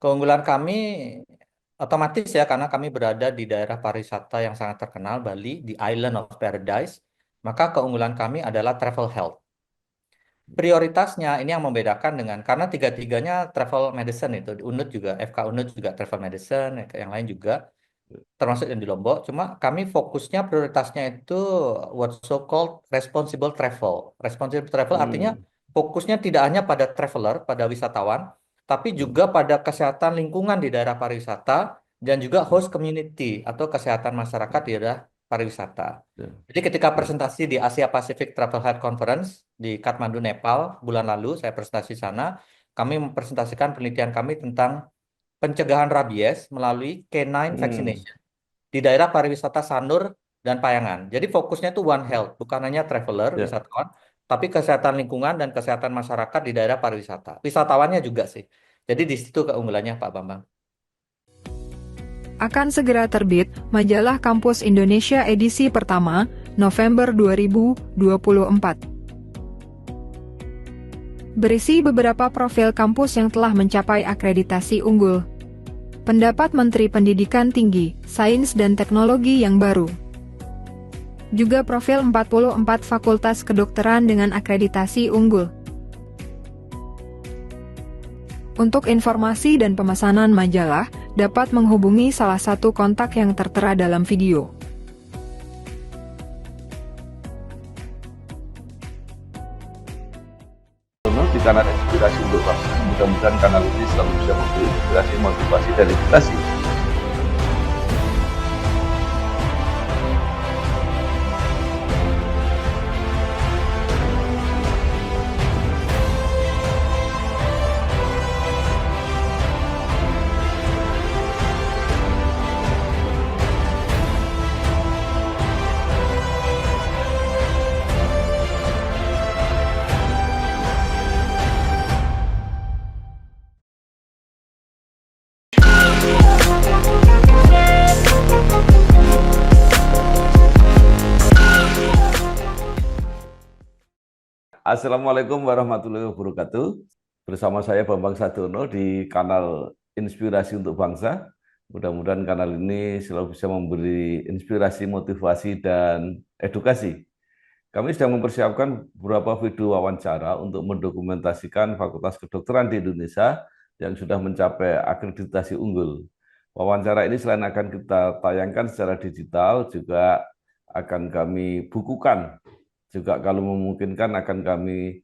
Keunggulan kami otomatis ya karena kami berada di daerah pariwisata yang sangat terkenal Bali di Island of Paradise, maka keunggulan kami adalah travel health. Prioritasnya ini yang membedakan dengan karena tiga-tiganya travel medicine itu UNUD juga FK UNUD juga travel medicine, yang lain juga termasuk yang di Lombok. Cuma kami fokusnya prioritasnya itu what so called responsible travel. Responsible travel artinya Hmm, fokusnya tidak hanya pada traveler, pada wisatawan, tapi juga pada kesehatan lingkungan di daerah pariwisata dan juga host community atau kesehatan masyarakat di daerah pariwisata. ya, Jadi ketika ya. presentasi di Asia Pacific Travel Health Conference di Kathmandu, Nepal bulan lalu, saya presentasi di sana, kami mempresentasikan penelitian kami tentang pencegahan rabies melalui canine Hmm, vaccination di daerah pariwisata Sanur dan Payangan. Jadi fokusnya itu One Health, bukan hanya traveler, ya. wisatawan, tapi kesehatan lingkungan dan kesehatan masyarakat di daerah pariwisata. Wisatawannya juga sih. Jadi di situ keunggulannya Pak Bambang. Akan segera terbit majalah Kampus Indonesia edisi pertama, November 2024. Berisi beberapa profil kampus yang telah mencapai akreditasi unggul. Pendapat Menteri Pendidikan Tinggi, Sains dan Teknologi yang baru. Juga profil 44 fakultas kedokteran dengan akreditasi unggul. Untuk informasi dan pemesanan majalah, dapat menghubungi salah satu kontak yang tertera dalam video. Di kanal Inspirasi untuk Bangsa, mudah-mudahan kanal ini selalu bisa memberi inspirasi, motivasi, dan edukasi. Assalamualaikum warahmatullahi wabarakatuh. Bersama saya Bambang Sadono di kanal Inspirasi untuk Bangsa. Mudah-mudahan kanal ini selalu bisa memberi inspirasi, motivasi, dan edukasi. Kami sedang mempersiapkan beberapa video wawancara untuk mendokumentasikan Fakultas Kedokteran di Indonesia yang sudah mencapai akreditasi unggul. Wawancara ini selain akan kita tayangkan secara digital, juga akan kami bukukan. Juga kalau memungkinkan akan kami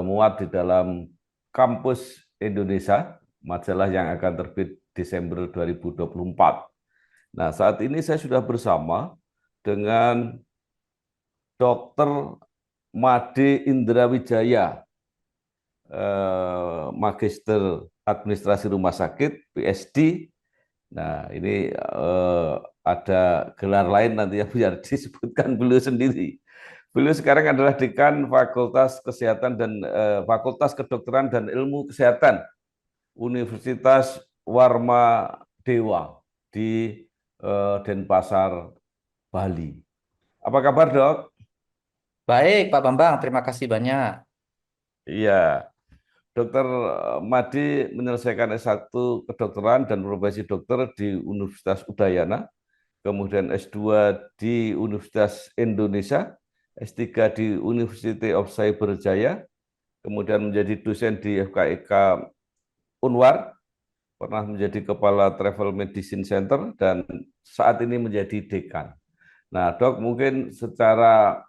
muat di dalam Kampus Indonesia, majalah yang akan terbit Desember 2024. Nah, saat ini saya sudah bersama dengan Dr. Made Indrawijaya, Magister Administrasi Rumah Sakit, PhD. Nah, ini ada gelar lain nanti yang biar disebutkan beliau sendiri. Beliau sekarang adalah Dekan Fakultas Kesehatan dan Fakultas Kedokteran dan Ilmu Kesehatan Universitas Warma Dewa di Denpasar, Bali. Apa kabar, Dok? Baik Pak Bambang, terima kasih banyak. Iya, Dokter Made menyelesaikan S1 kedokteran dan profesi dokter di Universitas Udayana, kemudian S2 di Universitas Indonesia, S3 di University of Cyberjaya, kemudian menjadi dosen di FKIK Unwar, pernah menjadi kepala Travel Medicine Center, dan saat ini menjadi dekan. Nah, Dok, mungkin secara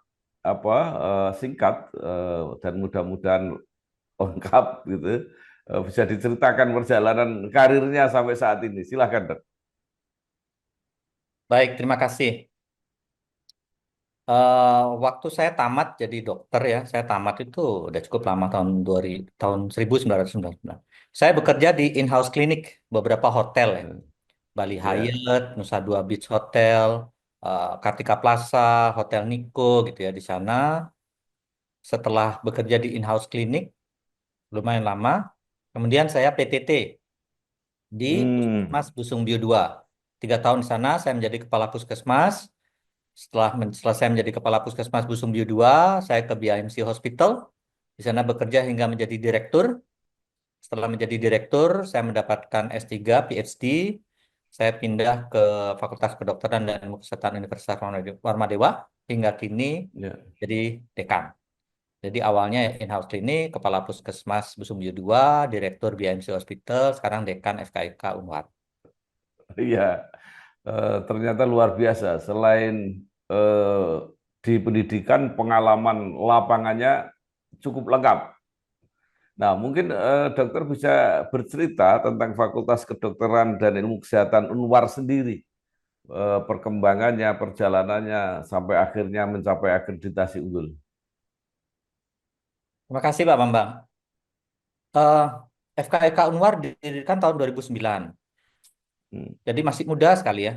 singkat dan mudah-mudahan lengkap gitu, bisa diceritakan perjalanan karirnya sampai saat ini. Silahkan, Dok. Baik, terima kasih. Waktu saya tamat jadi dokter ya, saya tamat itu udah cukup lama tahun 1999. Saya bekerja di in-house clinic beberapa hotel ya. Bali Ya. Hyatt, Nusa Dua Beach Hotel, Kartika Plaza, Hotel Nico gitu ya di sana. Setelah bekerja di in-house clinic lumayan lama, kemudian saya PTT di Hmm. Puskesmas Busung Bio 2. 3 tahun di sana saya menjadi kepala puskesmas. Setelah saya menjadi kepala puskesmas Busung Bio 2, saya ke BIMC Hospital. Di sana bekerja hingga menjadi direktur. Setelah menjadi direktur, saya mendapatkan S3, PhD. Saya pindah ke Fakultas Kedokteran dan Ilmu Kesehatan Universitas Warmadewa hingga kini Ya. jadi dekan. Jadi awalnya in-house klinik, kepala puskesmas Busumbio 2, direktur BMC Hospital, sekarang dekan FKIK Unwar. Iya, ternyata luar biasa. Selain eh, di pendidikan, pengalaman lapangannya cukup lengkap. Nah, mungkin dokter bisa bercerita tentang Fakultas Kedokteran dan Ilmu Kesehatan Unwar sendiri, perkembangannya, perjalanannya, sampai akhirnya mencapai akreditasi unggul. Terima kasih Pak Bambang. Eh, FKIK Unwar didirikan tahun 2009. Hmm, Jadi masih muda sekali ya,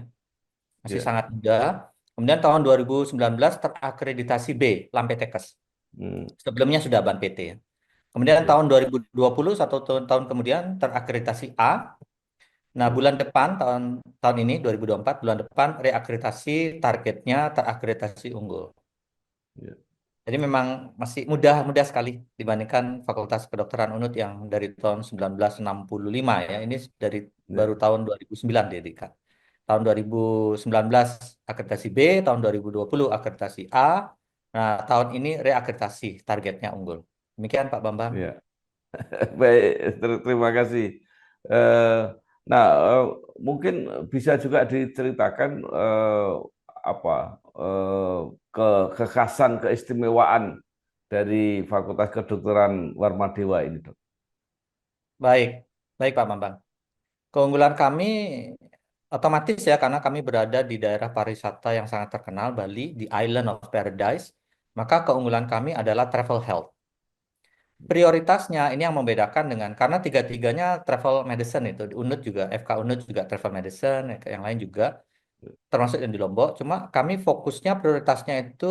masih ya. sangat muda. Kemudian tahun 2019 terakreditasi B, Lampetekes. Hmm, Sebelumnya sudah Ban PT ya. Kemudian ya. tahun 2020, satu tahun kemudian terakreditasi A. Nah, Ya. bulan depan, tahun tahun ini 2024, bulan depan reakreditasi, targetnya terakreditasi unggul. Ya. Jadi memang masih muda sekali dibandingkan Fakultas Kedokteran UNUD yang dari tahun 1965 ya. Ini dari Ya. baru tahun 2009 didirikan. Tahun 2019 akreditasi B, tahun 2020 akreditasi A. Nah, tahun ini reakreditasi, targetnya unggul. Demikian Pak Bambang. Ya. Baik, terima kasih. Eh, nah, mungkin bisa juga diceritakan apa eh, ke kekhasan, keistimewaan dari Fakultas Kedokteran Warmadewa ini, Dok. Baik, baik Pak Bambang. Keunggulan kami otomatis ya karena kami berada di daerah pariwisata yang sangat terkenal Bali, di Island of Paradise, maka keunggulan kami adalah travel health. Prioritasnya ini yang membedakan dengan karena tiga-tiganya travel medicine itu, di UNUD juga, FK UNUD juga travel medicine, yang lain juga termasuk yang di Lombok. Cuma kami fokusnya prioritasnya itu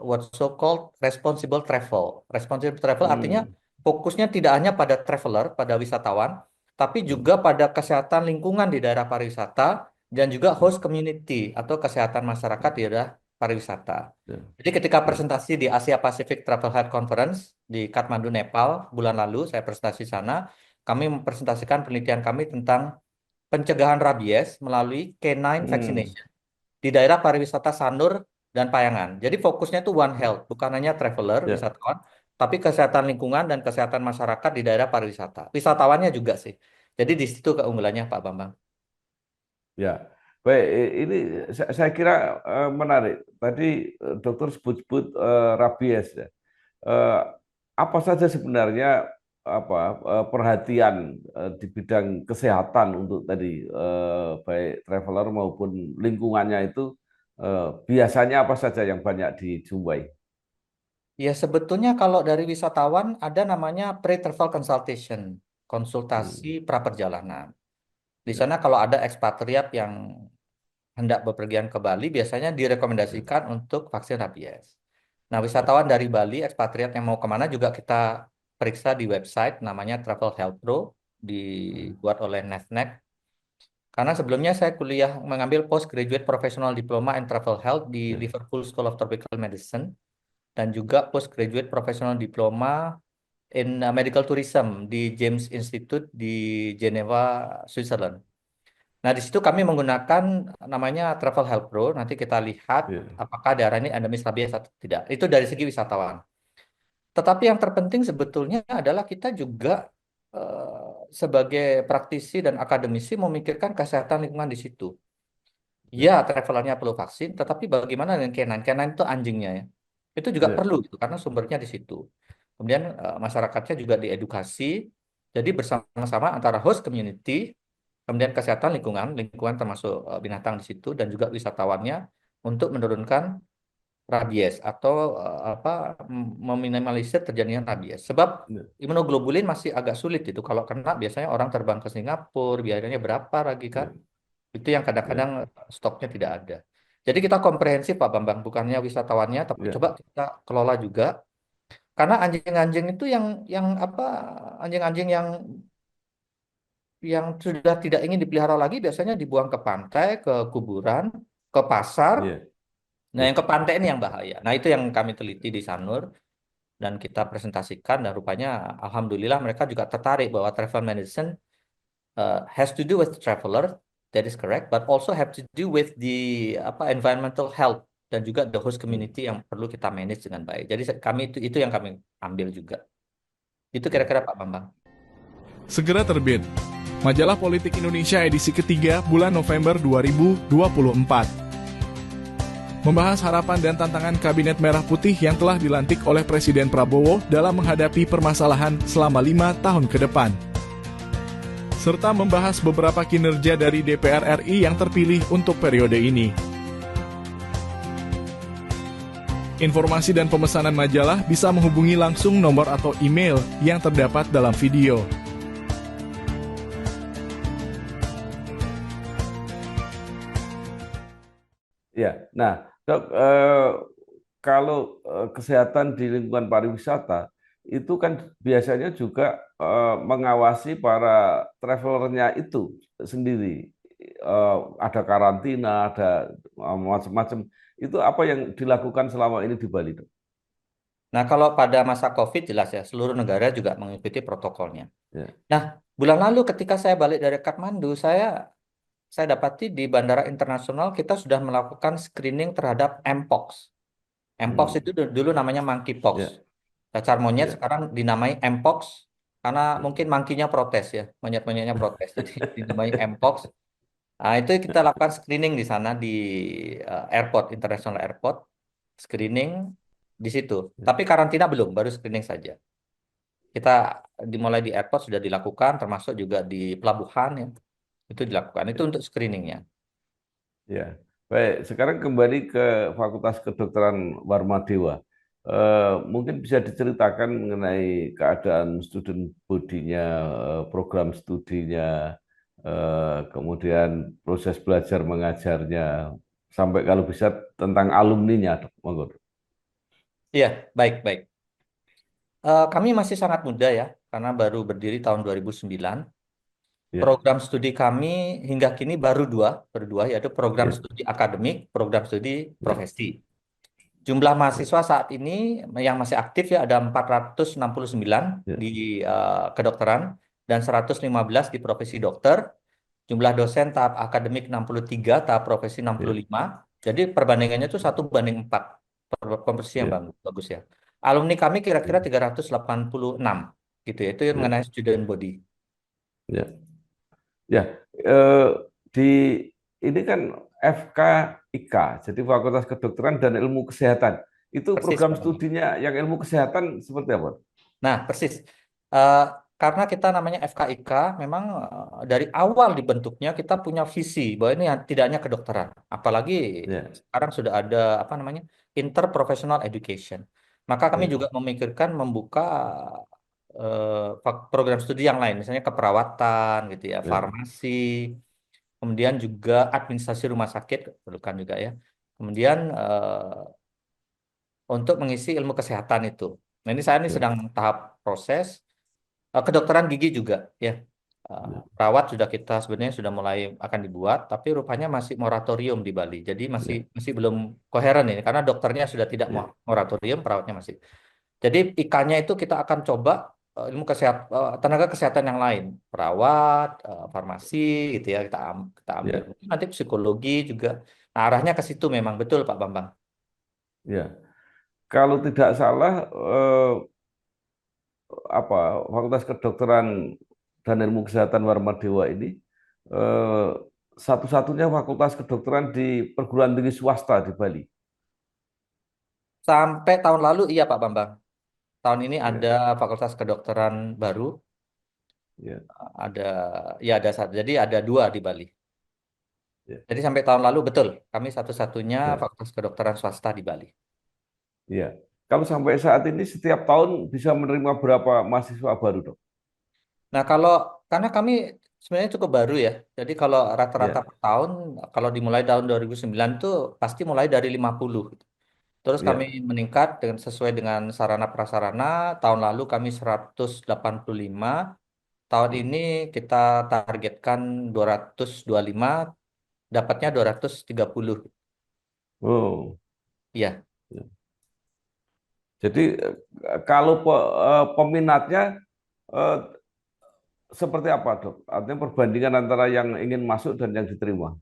what so called responsible travel. Responsible travel artinya Hmm, fokusnya tidak hanya pada traveler, pada wisatawan, tapi hmm, juga pada kesehatan lingkungan di daerah pariwisata dan juga hmm, host community atau kesehatan masyarakat di daerah pariwisata. ya, Jadi ketika ya, presentasi di Asia Pacific Travel Health Conference di Kathmandu, Nepal bulan lalu, saya presentasi di sana, kami mempresentasikan penelitian kami tentang pencegahan rabies melalui canine hmm, vaccination di daerah pariwisata Sanur dan Payangan. Jadi fokusnya itu One Health, bukan hanya traveler, ya, wisatawan, tapi kesehatan lingkungan dan kesehatan masyarakat di daerah pariwisata. Wisatawannya juga sih. Jadi di situ keunggulannya Pak Bambang. ya. Baik, ini saya kira menarik. Tadi dokter sebut-sebut rabies ya. Eh, apa saja sebenarnya apa perhatian di bidang kesehatan untuk tadi baik traveler maupun lingkungannya itu biasanya apa saja yang banyak dijumpai? Ya sebetulnya kalau dari wisatawan ada namanya pre-travel consultation, konsultasi Hmm, pra-perjalanan. Di ya, sana kalau ada ekspatriat yang hendak bepergian ke Bali, biasanya ya, direkomendasikan untuk vaksin rabies. Nah, ya, wisatawan dari Bali, ekspatriat yang mau kemana juga kita periksa di website namanya Travel Health Pro, hmm, dibuat oleh NAVNEC. Karena sebelumnya saya kuliah mengambil postgraduate professional diploma in travel health di ya, Liverpool School of Tropical Medicine dan juga postgraduate professional diploma in medical tourism di James Institute di Geneva, Switzerland. Nah, di situ kami menggunakan namanya Travel Health Pro. Nanti kita lihat ya, apakah daerah ini endemis rabies atau tidak. Itu dari segi wisatawan. Tetapi yang terpenting sebetulnya adalah kita juga sebagai praktisi dan akademisi memikirkan kesehatan lingkungan di situ. ya, Ya, travelernya perlu vaksin, tetapi bagaimana dengan canine? Canine itu anjingnya ya. Itu juga ya, perlu gitu, karena sumbernya di situ. Kemudian masyarakatnya juga diedukasi. Jadi bersama-sama antara host community, kemudian kesehatan lingkungan, lingkungan termasuk binatang di situ, dan juga wisatawannya untuk menurunkan rabies atau apa meminimalisir terjadinya rabies. Sebab ya, imunoglobulin masih agak sulit itu. Kalau kena biasanya orang terbang ke Singapura, biayanya berapa lagi kan? ya, Itu yang ya, kadang-kadang stoknya tidak ada. Jadi kita komprehensif Pak Bambang, bukannya wisatawannya, tapi ya, coba kita kelola juga. Karena anjing-anjing itu yang apa anjing-anjing yang sudah tidak ingin dipelihara lagi biasanya dibuang ke pantai, ke kuburan, ke pasar. ya, Nah, ya, yang ke pantai ini yang bahaya. Nah, itu yang kami teliti di Sanur. dan kita presentasikan, dan rupanya alhamdulillah mereka juga tertarik bahwa travel medicine has to do with traveler, that is correct, but also have to do with the environmental health dan juga the host community yang perlu kita manage dengan baik. Jadi kami itu yang kami ambil juga. Itu kira-kira Pak Bambang. Segera terbit. Majalah Politik Indonesia edisi ketiga bulan November 2024. Membahas harapan dan tantangan Kabinet Merah Putih yang telah dilantik oleh Presiden Prabowo dalam menghadapi permasalahan selama 5 tahun ke depan. Serta membahas beberapa kinerja dari DPR RI yang terpilih untuk periode ini. Informasi dan pemesanan majalah bisa menghubungi langsung nomor atau email yang terdapat dalam video. Ya, nah Dok, kalau kesehatan di lingkungan pariwisata itu kan biasanya juga mengawasi para travelernya itu sendiri. Ada karantina, ada macam-macam. Itu apa yang dilakukan selama ini di Bali, Dok? Nah, kalau pada masa COVID jelas ya, seluruh negara juga mengikuti protokolnya. Ya, Nah, bulan lalu ketika saya balik dari Kathmandu, saya dapati di Bandara Internasional kita sudah melakukan screening terhadap Mpox. Mpox itu dulu namanya monkeypox. ya, Cacar monyet ya, sekarang dinamai Mpox karena ya, mungkin monkey-nya protes ya, monyet-monyetnya protes. Jadi dinamai Mpox. Nah, itu kita lakukan screening di sana di airport, International Airport, screening di situ. ya, Tapi karantina belum, baru screening saja. Kita dimulai di airport sudah dilakukan, termasuk juga di pelabuhan ya, itu dilakukan. Itu untuk screeningnya. ya. Baik, sekarang kembali ke Fakultas Kedokteran Warmadewa. Mungkin bisa diceritakan mengenai keadaan student body-nya, program studinya, kemudian proses belajar mengajarnya, sampai kalau bisa tentang alumninya, Dok. Monggo, Dok. Iya, baik, baik. Kami masih sangat muda ya, karena baru berdiri tahun 2009. Ya, Program studi kami hingga kini baru dua, yaitu program ya, studi akademik, program studi ya, profesi. Jumlah ya, mahasiswa saat ini yang masih aktif ya ada 469 ya, di kedokteran dan 115 di profesi dokter. Jumlah dosen tahap akademik 63, tahap profesi ya, 65. Jadi perbandingannya itu 1:4. Komposisi yang ya, bagus ya. Alumni kami kira-kira ya, 386 gitu ya. Itu yang ya, mengenai student body. ya. Ya, eh, di ini kan FKIK, jadi Fakultas Kedokteran dan Ilmu Kesehatan. Itu Persis, program Pak Bambang. studinya yang ilmu kesehatan seperti apa? Nah, persis. Eh, karena kita namanya FKIK, memang dari awal dibentuknya kita punya visi bahwa ini tidak hanya kedokteran, apalagi Ya, sekarang sudah ada apa namanya interprofessional education. Maka kami ya, juga memikirkan membuka program studi yang lain, misalnya keperawatan gitu ya, ya, farmasi, kemudian juga administrasi rumah sakit, perlukan juga ya. Kemudian untuk mengisi ilmu kesehatan itu. Nah, ini saya ini ya, sedang tahap proses. Kedokteran gigi juga ya. ya, Perawat sudah kita sebenarnya sudah mulai akan dibuat, tapi rupanya masih moratorium di Bali. Jadi masih ya, masih belum koheren ini karena dokternya sudah tidak ya, moratorium, perawatnya masih. Jadi ikannya itu kita akan coba ilmu kesehatan, tenaga kesehatan yang lain, perawat, farmasi gitu ya kita ambil. ya, Nanti psikologi juga. Nah, arahnya ke situ memang betul Pak Bambang. ya. Kalau tidak salah, apa Fakultas Kedokteran dan Ilmu Kesehatan Warmadewa ini eh, satu-satunya fakultas kedokteran di perguruan tinggi swasta di Bali. Sampai tahun lalu iya Pak Bambang. Tahun ini ada Ya, Fakultas Kedokteran baru, ya, ada ya ada satu. Jadi ada dua di Bali. ya, Jadi sampai tahun lalu betul, kami satu-satunya ya, Fakultas Kedokteran swasta di Bali. ya. Kalau sampai saat ini setiap tahun bisa menerima berapa mahasiswa baru, Dok? Nah, karena kami sebenarnya cukup baru ya. Jadi kalau rata-rata Ya, per tahun kalau dimulai tahun 2009 tuh pasti mulai dari 50. Terus kami ya, meningkat sesuai dengan sarana prasarana. Tahun lalu kami 185. Tahun ini kita targetkan 225, dapatnya 230. oh, Iya. ya. Jadi kalau peminatnya eh, seperti apa, Dok? Artinya perbandingan antara yang ingin masuk dan yang diterima.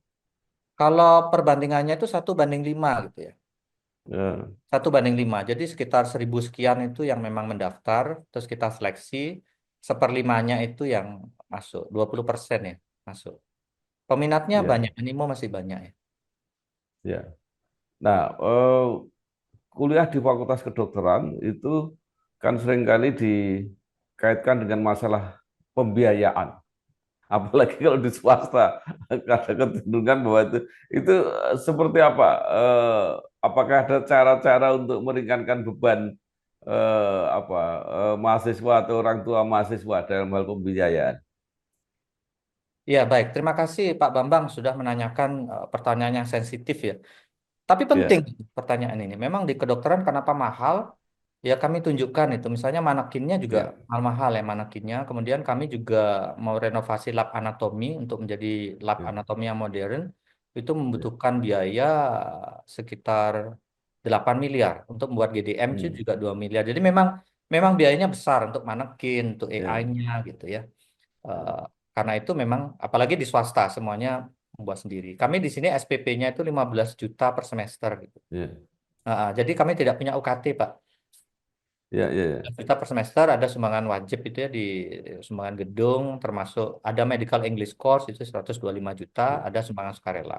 Kalau perbandingannya itu 1:5 gitu ya. Ya, 1:5. Jadi sekitar 1.000 sekian itu yang memang mendaftar, terus kita seleksi, seperlimanya itu yang masuk, 20% ya masuk. Peminatnya ya, banyak, animo masih banyak ya. ya. Nah, kuliah di Fakultas Kedokteran itu kan seringkali dikaitkan dengan masalah pembiayaan. Apalagi kalau di swasta, ada kecenderungan bahwa itu seperti apa? Apakah ada cara-cara untuk meringankan beban mahasiswa atau orang tua mahasiswa dalam hal pembiayaan? Iya, baik. Terima kasih Pak Bambang sudah menanyakan pertanyaan yang sensitif ya. Tapi penting Ya, pertanyaan ini. Memang di kedokteran kenapa mahal? Ya kami tunjukkan itu. Misalnya manekinnya juga ya, mahal-mahal ya manekinnya. Kemudian kami juga mau renovasi lab anatomi untuk menjadi lab ya, anatomi yang modern. Itu ya. membutuhkan biaya sekitar 8 miliar. Untuk membuat GDM itu Hmm, juga 2 miliar. Jadi memang memang biayanya besar untuk manekin, untuk ya, AI-nya gitu ya. ya, Eh, karena itu memang apalagi di swasta semuanya membuat sendiri. Kami di sini SPP-nya itu 15 juta per semester gitu. ya, Jadi kami tidak punya UKT, Pak. ya, ya, ya, Kita per semester ada sumbangan wajib itu ya di sumbangan gedung, termasuk ada medical English course itu 125 juta, ya, ada sumbangan sukarela.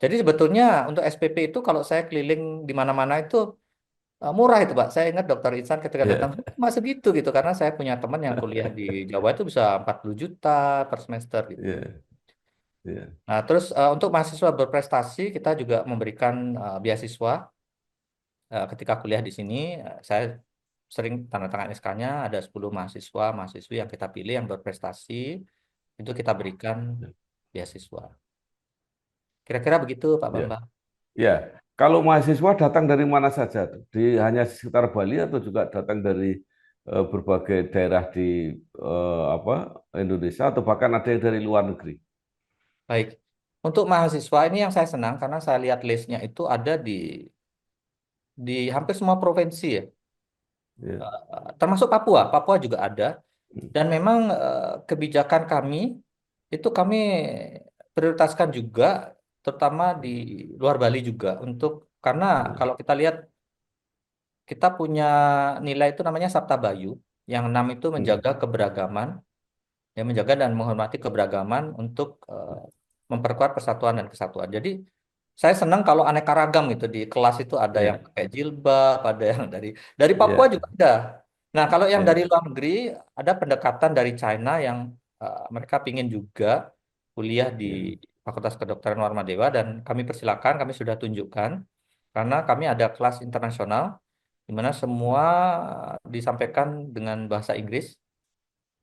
Jadi sebetulnya untuk SPP itu kalau saya keliling di mana-mana itu murah itu Pak. Saya ingat Dokter Insan ketika datang ya, cuma segitu gitu karena saya punya teman yang kuliah di Jawa itu bisa 40 juta per semester gitu. ya, ya, Nah, terus untuk mahasiswa berprestasi kita juga memberikan beasiswa. Ketika kuliah di sini, saya sering tanda tangan SK-nya, ada 10 mahasiswa, mahasiswi yang kita pilih yang berprestasi, itu kita berikan beasiswa. Kira-kira begitu, Pak ya. Bambang. Ya, kalau mahasiswa datang dari mana saja? Hanya sekitar Bali atau juga datang dari berbagai daerah di Indonesia atau bahkan ada yang dari luar negeri? Baik. Untuk mahasiswa ini yang saya senang karena saya lihat listnya itu ada di hampir semua provinsi ya. Ya, Termasuk Papua. Papua juga ada. hmm, Dan memang kebijakan kami itu kami prioritaskan juga, terutama di luar Bali juga untuk karena ya, kalau kita lihat kita punya nilai itu namanya Sabta Bayu, yang 6 itu hmm, menjaga keberagaman, ya menjaga dan menghormati keberagaman untuk memperkuat persatuan dan kesatuan. Jadi saya senang kalau aneka ragam gitu di kelas itu ada yang ya, pakai jilbab, ada yang dari Papua ya, juga ada. Nah, kalau yang dari ya, luar negeri ada pendekatan dari China yang mereka pingin juga kuliah di ya, Fakultas Kedokteran Warmadewa dan kami persilakan, kami sudah tunjukkan karena kami ada kelas internasional di mana semua disampaikan dengan bahasa Inggris.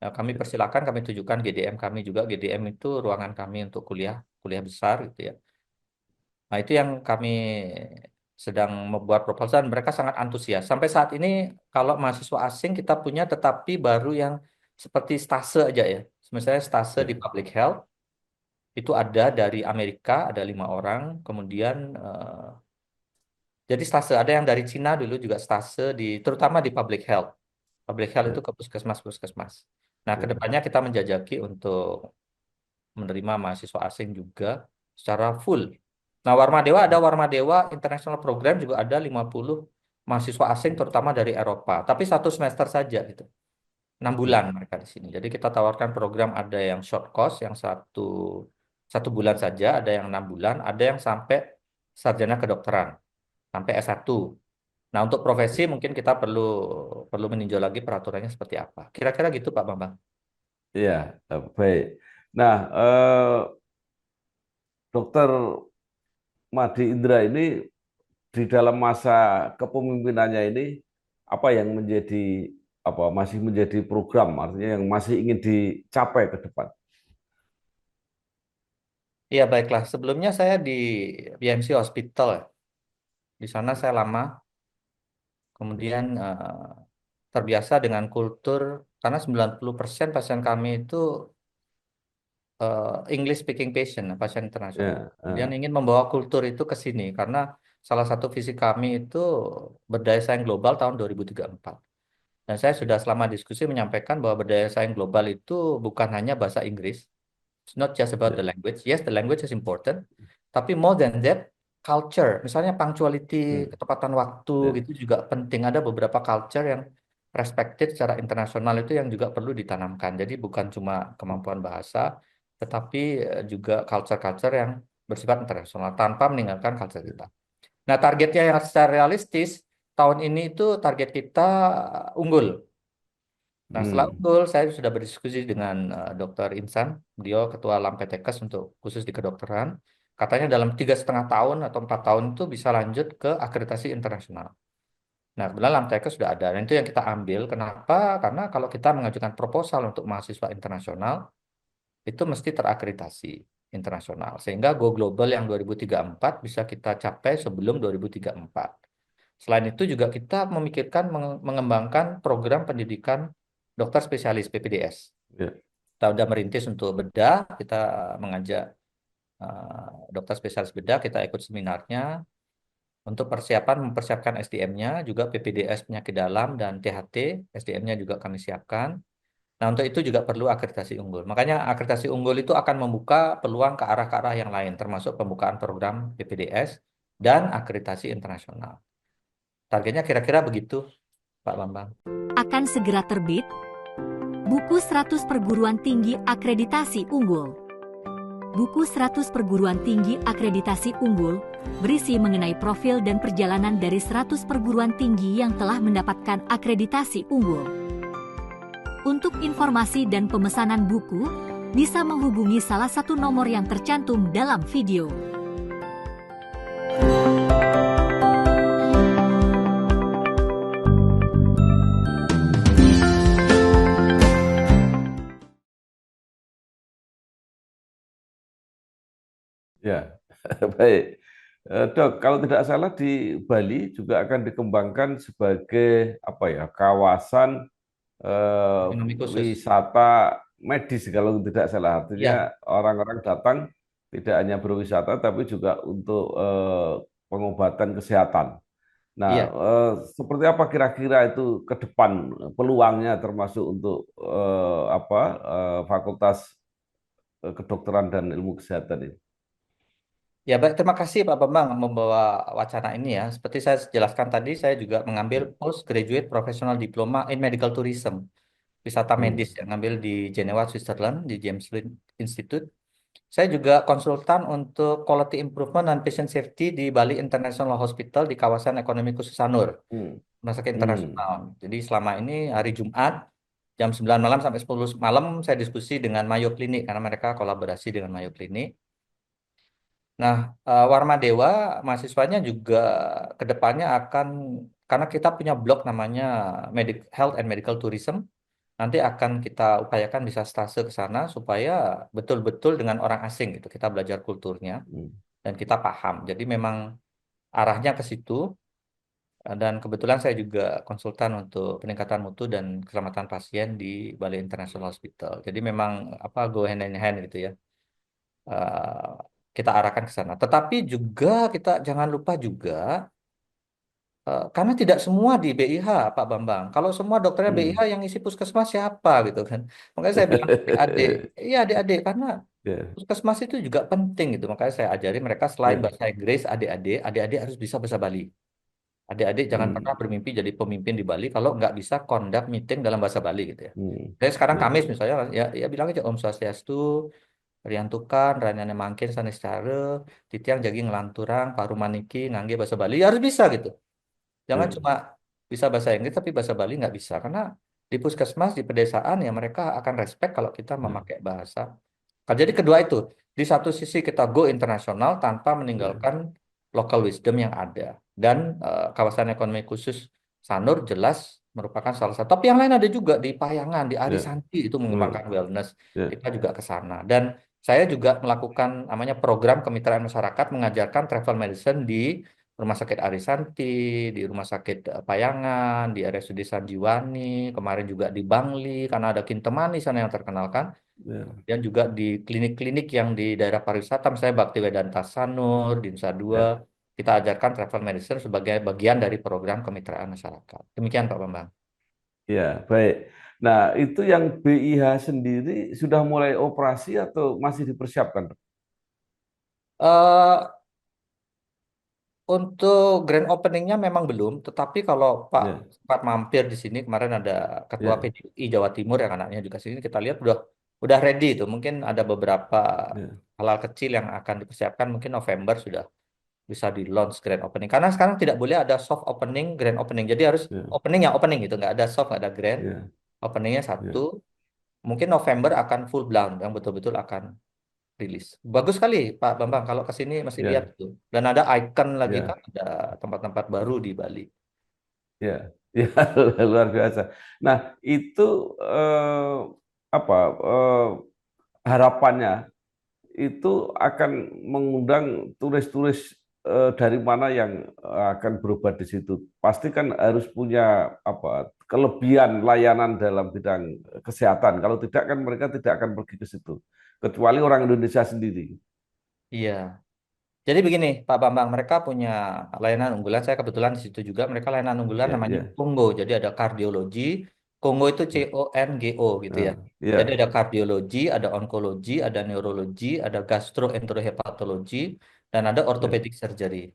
Nah, kami persilakan, kami tunjukkan GDM kami juga. GDM itu ruangan kami untuk kuliah, kuliah besar gitu ya. Nah, itu yang kami sedang membuat proposal dan mereka sangat antusias. Sampai saat ini kalau mahasiswa asing kita punya tetapi baru yang seperti stase aja ya. Misalnya stase di ya, public health itu ada dari Amerika, ada 5 orang. Kemudian jadi stase ada yang dari Cina dulu juga stase di terutama di public health. Public health itu ya, ke puskesmas-puskesmas. Nah, ya, kedepannya kita menjajaki untuk menerima mahasiswa asing juga secara full. Nah, Warmadewa ada Warmadewa International Program juga ada 50 mahasiswa asing terutama dari Eropa, tapi 1 semester saja gitu. 6 bulan ya, mereka di sini. Jadi kita tawarkan program ada yang short course yang satu bulan saja, ada yang 6 bulan, ada yang sampai sarjana kedokteran, sampai S1. Nah, untuk profesi mungkin kita perlu perlu meninjau lagi peraturannya seperti apa. Kira-kira gitu Pak Bambang. ya, baik. Nah, Dokter Madi Indra ini di dalam masa kepemimpinannya ini apa yang menjadi masih menjadi program artinya yang masih ingin dicapai ke depan. Iya, baiklah. Sebelumnya saya di BMC Hospital ya. Di sana saya lama, kemudian terbiasa dengan kultur, karena 90% pasien kami itu English speaking patient, pasien internasional. Ya, Kemudian ingin membawa kultur itu ke sini, karena salah satu visi kami itu berdaya saing global tahun 2034. Dan saya sudah selama diskusi menyampaikan bahwa berdaya saing global itu bukan hanya bahasa Inggris. It's not just about the Ya. language. Yes, the language is important. Tapi more than that, culture. Misalnya punctuality, Hmm. ketepatan waktu Ya. gitu juga penting. Ada beberapa culture yang respected secara internasional itu yang juga perlu ditanamkan. Jadi bukan cuma kemampuan bahasa, tetapi juga culture-culture yang bersifat internasional tanpa meninggalkan culture kita. Nah, targetnya yang secara realistis tahun ini itu target kita unggul. Nah, setelah Hmm. unggul, saya sudah berdiskusi dengan Dr. Insan, beliau ketua Lampetekes untuk khusus di kedokteran. Katanya dalam 3,5 tahun atau 4 tahun itu bisa lanjut ke akreditasi internasional. Nah, kebetulan Lampetekes sudah ada, dan itu yang kita ambil. Kenapa? Karena kalau kita mengajukan proposal untuk mahasiswa internasional, itu mesti terakreditasi internasional. Sehingga Go Global yang 2034 bisa kita capai sebelum 2034. Selain itu juga kita memikirkan mengembangkan program pendidikan dokter spesialis PPDS. Ya. Kita sudah merintis untuk bedah, kita mengajak dokter spesialis bedah, kita ikut seminarnya untuk mempersiapkan SDM-nya, juga PPDS penyakit dalam dan THT, SDM-nya juga kami siapkan. Nah, untuk itu juga perlu akreditasi unggul. Makanya akreditasi unggul itu akan membuka peluang ke arah yang lain, termasuk pembukaan program PPDS dan akreditasi internasional. Targetnya kira-kira begitu, Pak Bambang. Akan segera terbit buku 100 perguruan tinggi akreditasi unggul. Buku 100 perguruan tinggi akreditasi unggul berisi mengenai profil dan perjalanan dari 100 perguruan tinggi yang telah mendapatkan akreditasi unggul. Untuk informasi dan pemesanan buku, bisa menghubungi salah satu nomor yang tercantum dalam video. Ya, baik. Dok, kalau tidak salah di Bali juga akan dikembangkan sebagai apa ya, kawasan Ekonomi khusus. wisata medis kalau tidak salah. Ya, Artinya orang-orang datang tidak hanya berwisata tapi juga untuk pengobatan kesehatan. Nah, iya. seperti apa kira-kira itu ke depan peluangnya termasuk untuk Fakultas Kedokteran dan Ilmu Kesehatan ini? Ya, baik. Terima kasih Pak Bambang membawa wacana ini ya. Seperti saya jelaskan tadi, saya juga mengambil postgraduate professional diploma in medical tourism, wisata medis Hmm. yang ngambil di Jenewa, Switzerland, di James Lind Institute. Saya juga konsultan untuk quality improvement dan patient safety di Bali International Hospital di kawasan ekonomi khusus Sanur, Hmm. rumah sakit Hmm. internasional. Jadi selama ini hari Jumat jam 9 malam sampai 10 malam saya diskusi dengan Mayo Clinic karena mereka kolaborasi dengan Mayo Clinic. Nah, Warma Dewa mahasiswanya juga kedepannya akan, karena kita punya blog namanya Health and Medical Tourism, nanti akan kita upayakan bisa stase ke sana supaya betul-betul dengan orang asing gitu kita belajar kulturnya Hmm. dan kita paham. Jadi memang arahnya ke situ. Dan kebetulan saya juga konsultan untuk peningkatan mutu dan keselamatan pasien di Bali International Hospital. Jadi memang apa go hand in hand gitu ya. eh, kita arahkan ke sana. Tetapi juga kita jangan lupa juga karena tidak semua di BIH, Pak Bambang. Kalau semua dokternya BIH Hmm. yang isi puskesmas siapa gitu kan? Makanya saya bilang adik-adik, iya adik-adik karena Ya, puskesmas itu juga penting gitu. Makanya saya ajari mereka selain ya. bahasa Inggris, adik-adik harus bisa bahasa Bali. Adik-adik jangan pernah Hmm. bermimpi jadi pemimpin di Bali kalau nggak bisa conduct meeting dalam bahasa Bali gitu ya. Hmm. Saya sekarang Ya. Kamis misalnya ya bilang aja Om Swastiastu, Riantukan, Ranyane Mangkin, Sanescara, Titiang Jaging Lanturang, Parumaniki, Ngangge bahasa Bali ya harus bisa gitu. Jangan Ya. cuma bisa bahasa Inggris tapi bahasa Bali nggak bisa karena di puskesmas di pedesaan ya mereka akan respect kalau kita Ya. memakai bahasa. Nah, jadi kedua itu di satu sisi kita go internasional tanpa Ya. meninggalkan local wisdom yang ada dan kawasan ekonomi khusus Sanur jelas merupakan salah satu. Tapi yang lain ada juga di Payangan, di Ya. Arisanti itu Oh, mengembangkan wellness. ya. Kita juga ke sana dan saya juga melakukan namanya program kemitraan masyarakat mengajarkan travel medicine di Rumah Sakit Arisanti, di Rumah Sakit Payangan, di RSUD Sanjiwani, kemarin juga di Bangli, karena ada Kintemani sana yang terkenal kan, Ya. dan juga di klinik-klinik yang di daerah pariwisata, misalnya Bakti Vedanta Sanur, di Nusa Dua, Ya. kita ajarkan travel medicine sebagai bagian dari program kemitraan masyarakat. Demikian Pak Bambang. Ya, baik. Nah, itu yang BIH sendiri sudah mulai operasi atau masih dipersiapkan? Eh, untuk grand openingnya memang belum, tetapi kalau Pak Ya, sempat mampir di sini kemarin ada Ketua ya, PDI Jawa Timur yang anaknya juga sini kita lihat udah ready itu. Mungkin ada beberapa ya, hal-hal kecil yang akan dipersiapkan mungkin November sudah bisa di launch grand opening. Karena sekarang tidak boleh ada soft opening, grand opening. Jadi harus ya, opening ya opening gitu, nggak ada soft, nggak ada grand. ya, Openingnya satu. ya. Mungkin November akan full blown yang betul-betul akan rilis. Bagus sekali Pak Bambang kalau ke sini masih lihat Ya, itu. Dan ada icon lagi kan, ya, ada tempat-tempat baru di Bali. ya, ya, luar biasa. Nah, itu apa harapannya itu akan mengundang turis-turis dari mana yang akan berobat di situ. Pasti kan harus punya apa kelebihan layanan dalam bidang kesehatan. Kalau tidak kan mereka tidak akan pergi ke situ. Kecuali orang Indonesia sendiri. Iya. Jadi begini, Pak Bambang, mereka punya layanan unggulan. Saya kebetulan di situ juga. Mereka layanan unggulan Ya, namanya ya, Kongo. Jadi ada kardiologi. Kongo itu CONGO gitu ya. nah, Jadi ya, ada kardiologi, ada onkologi, ada neurologi, ada gastroenterohepatologi, dan ada ya, orthopedic surgery.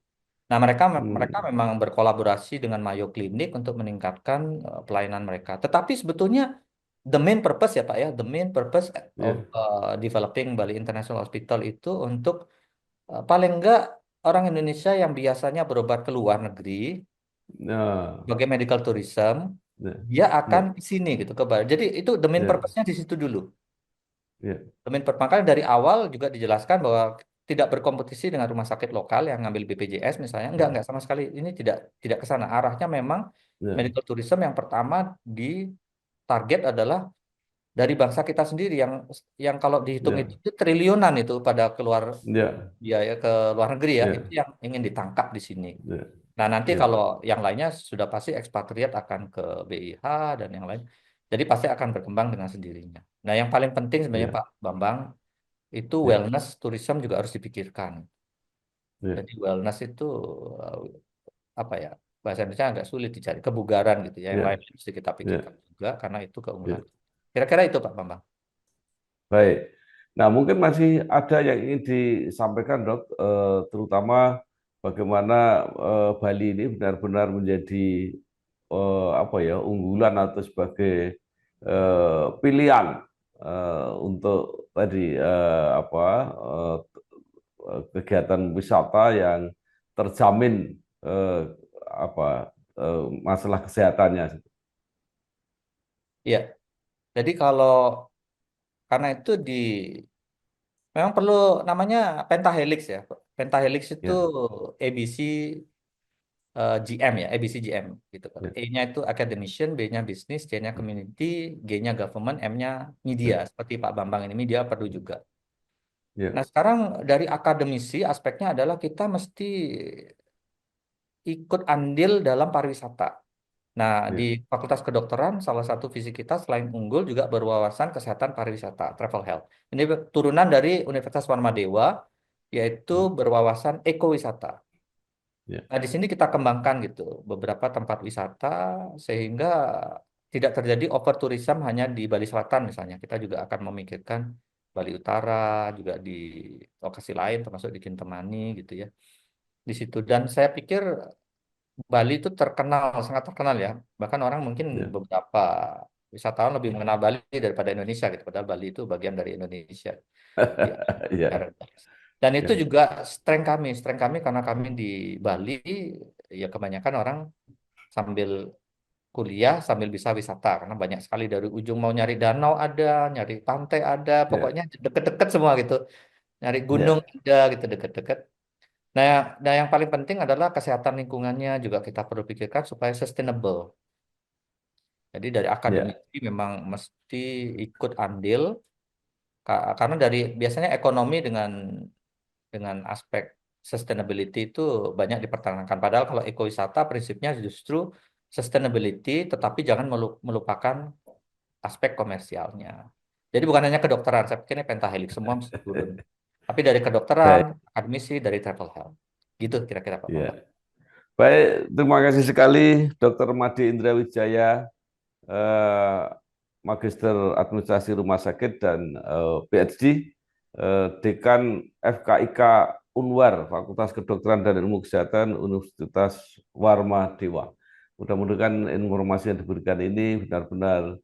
Nah, mereka mereka hmm, memang berkolaborasi dengan Mayo Clinic untuk meningkatkan pelayanan mereka. Tetapi sebetulnya the main purpose ya Pak ya, the main purpose of ya, developing Bali International Hospital itu untuk paling enggak orang Indonesia yang biasanya berobat ke luar negeri nah, sebagai medical tourism, ya, dia akan ya, ke sini gitu ke Bali. Jadi itu the main ya, purpose-nya di situ dulu. ya, The main purpose makanya dari awal juga dijelaskan bahwa tidak berkompetisi dengan rumah sakit lokal yang ngambil BPJS misalnya. Enggak sama sekali. Ini tidak ke sana. Arahnya memang ya, medical tourism yang pertama di target adalah dari bangsa kita sendiri yang kalau dihitung ya, itu triliunan itu pada keluar ya, biaya ke luar negeri ya, itu ya, yang ingin ditangkap di sini. ya, Nah, nanti ya, kalau yang lainnya sudah pasti ekspatriat akan ke BIH dan yang lain. Jadi pasti akan berkembang dengan sendirinya. Nah, yang paling penting sebenarnya ya, Pak Bambang itu ya, wellness tourism juga harus dipikirkan. ya, Jadi wellness itu eh, apa ya? Bahasa Indonesia agak sulit dicari, kebugaran gitu ya. Yang lain ya, mesti kita ya, pikirkan juga karena itu keunggulan. ya. Kira-kira itu Pak Bambang. Baik. Nah, mungkin masih ada yang ingin disampaikan, Dok, terutama bagaimana Bali ini benar-benar menjadi apa ya unggulan atau sebagai pilihan untuk tadi apa kegiatan wisata yang terjamin apa masalah kesehatannya. Iya. Jadi kalau karena itu memang perlu namanya pentahelix ya. Pentahelix itu Ya, ABC GM ya, ABC GM gitu kan. ya, E-nya itu academician, B-nya bisnis, C-nya community, G-nya government, M-nya media. ya, Seperti Pak Bambang ini media perlu juga. ya, Nah, sekarang dari akademisi aspeknya adalah kita mesti ikut andil dalam pariwisata. Nah, di ya, Fakultas Kedokteran, salah satu visi kita selain unggul juga berwawasan kesehatan pariwisata, travel health. Ini turunan dari Universitas Warmadewa, yaitu ya, berwawasan ekowisata. ya, Nah, di sini kita kembangkan gitu beberapa tempat wisata sehingga tidak terjadi over tourism hanya di Bali Selatan misalnya. Kita juga akan memikirkan Bali Utara, juga di lokasi lain termasuk di Kintamani gitu ya. Di situ dan saya pikir Bali itu terkenal, sangat terkenal ya. Bahkan orang mungkin ya. beberapa wisatawan lebih mengenal Bali daripada Indonesia gitu. Padahal Bali itu bagian dari Indonesia. Di Ya, Paradise. Dan itu ya, juga strength kami karena kami di Bali ya kebanyakan orang sambil kuliah sambil bisa wisata karena banyak sekali dari ujung mau nyari danau ada, nyari pantai ada, ya, pokoknya deket-deket semua gitu. Nyari gunung ya, ada gitu deket-deket. Nah, nah yang paling penting adalah kesehatan lingkungannya juga kita perlu pikirkan supaya sustainable. Jadi dari ya, akademisi memang mesti ikut andil karena dari biasanya ekonomi dengan aspek sustainability itu banyak dipertahankan. Padahal kalau ekowisata prinsipnya justru sustainability, tetapi jangan melupakan aspek komersialnya. Jadi bukan hanya kedokteran, saya pikir ini pentahelik semua mesti turun. Tapi dari kedokteran, baik, akademisi, dari travel health. Gitu kira-kira Pak Ya. Bambang. Baik, terima kasih sekali Dr. Made Indra Wijaya, eh, Magister Administrasi Rumah Sakit dan PhD, Dekan FKIK Unwar, Fakultas Kedokteran dan Ilmu Kesehatan Universitas Warma Dewa. Mudah-mudahan informasi yang diberikan ini benar-benar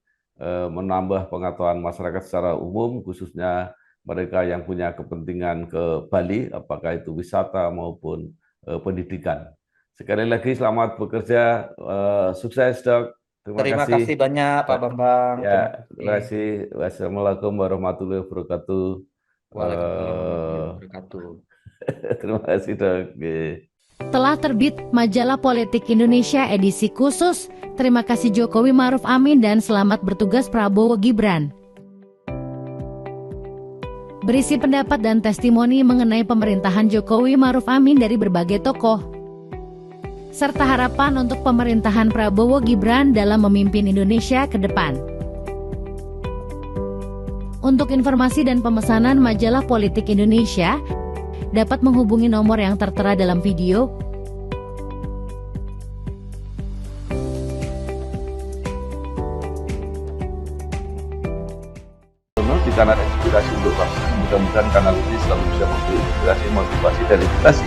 menambah pengetahuan masyarakat secara umum, khususnya mereka yang punya kepentingan ke Bali, apakah itu wisata maupun pendidikan. Sekali lagi selamat bekerja, sukses Dok. Terima Terima kasih. kasih banyak Pak Bambang. Terima Ya, terima kasih. kasih. Wassalamualaikum warahmatullahi wabarakatuh. Waalaikumsalam warahmatullahi wabarakatuh. Terima kasih Dok. Oke. Telah terbit Majalah Politik Indonesia edisi khusus. Terima kasih Jokowi Maruf Amin dan selamat bertugas Prabowo Gibran. Berisi pendapat dan testimoni mengenai pemerintahan Jokowi Maruf Amin dari berbagai tokoh, serta harapan untuk pemerintahan Prabowo Gibran dalam memimpin Indonesia ke depan. Untuk informasi dan pemesanan Majalah Politik Indonesia, dapat menghubungi nomor yang tertera dalam video. Di kanal Inspirasi untuk Bangsa, mudah-mudahan kanal ini selalu bisa memberi inspirasi, motivasi, dan edukasi